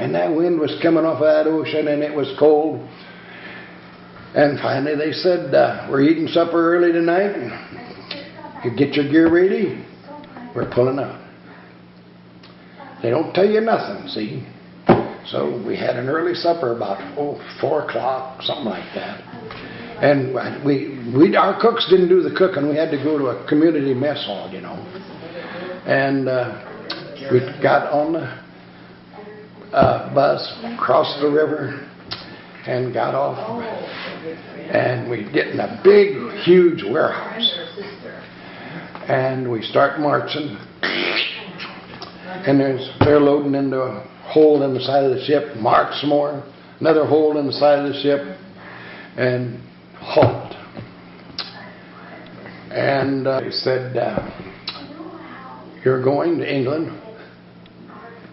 And that wind was coming off of that ocean, and it was cold. And finally they said, we're eating supper early tonight. You get your gear ready. We're pulling out. They don't tell you nothing, see. So we had an early supper about 4 o'clock, something like that. And our cooks didn't do the cooking. We had to go to a community mess hall, you know. And we got on the bus, crossed the river, and got off. And we get in a big, huge warehouse. And we start marching. And they're loading into a hole in the side of the ship, march some more, another hole in the side of the ship, and halt. And they said, you're going to England,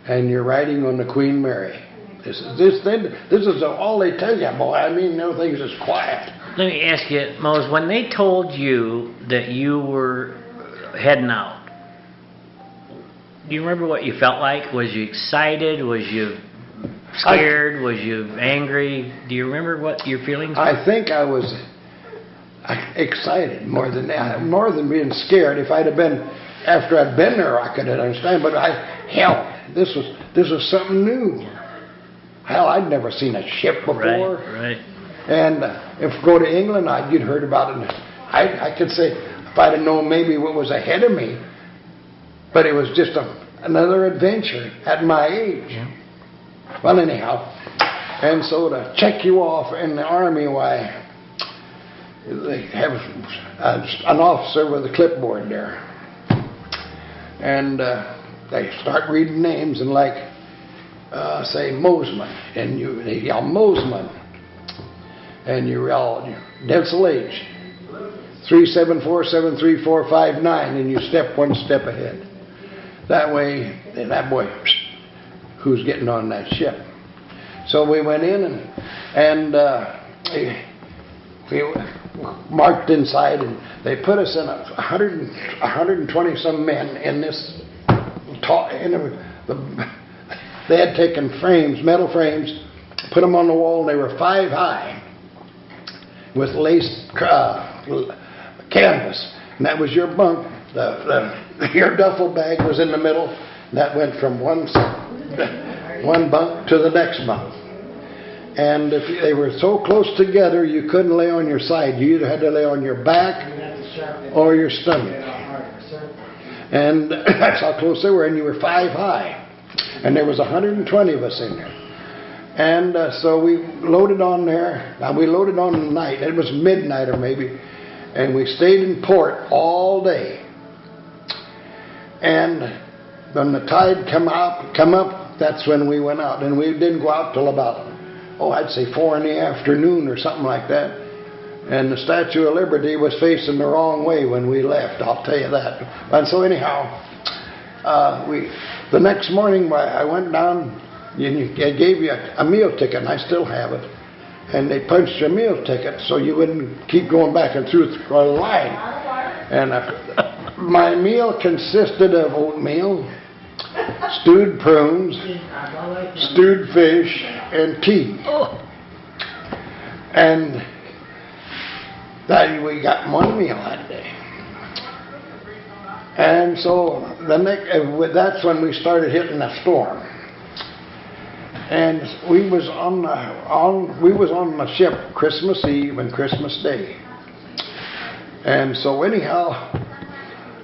and you're riding on the QueenMary. This is all they tell you, boy. I mean, everything's just quiet. Let me ask you, Mose, when they told you that you were heading out, do you remember what you felt like? Was you excited? Was you scared? Was you angry? Do you remember what your feelings were? I think I was excited more than being scared. If I'd have been, after I'd been there, I could have understand. But this was something new. Hell, I'd never seen a ship before. Right. And if we go to England, you'd heard about it. I could say if I'd have known maybe what was ahead of me. But it was just another adventure at my age. Yeah. Well, anyhow, and so to check you off in the Army, why, they have an officer with a clipboard there. And they start reading names and say Moseman. And they yell Moseman. And you yell Denzel H. 374-73459, and you step one step ahead. That way, that boy, who's getting on that ship. So we went in and we marched inside, and they put us in 120 some men in this tall. They had taken frames, metal frames, put them on the wall, and they were 5 high with lace canvas, and that was your bunk. Your duffel bag was in the middle. That went from one bunk to the next bunk. And if they were so close together, you couldn't lay on your side. You either had to lay on your back or your stomach. And that's how close they were. And you were 5 high. And there was 120 of us in there. And so we loaded on there. Now we loaded on the night. It was midnight or maybe. And we stayed in port all day. And when the tide come up, that's when we went out. And we didn't go out till about, I'd say 4 in the afternoon or something like that. And the Statue of Liberty was facing the wrong way when we left, I'll tell you that. And so anyhow, the next morning I went down, and they gave you a meal ticket, and I still have it. And they punched your meal ticket so you wouldn't keep going back and through the line. And my meal consisted of oatmeal, stewed prunes, stewed fish, and tea. And we got one meal that day. And so that's when we started hitting a storm. And we was on the ship Christmas Eve and Christmas Day. And so anyhow,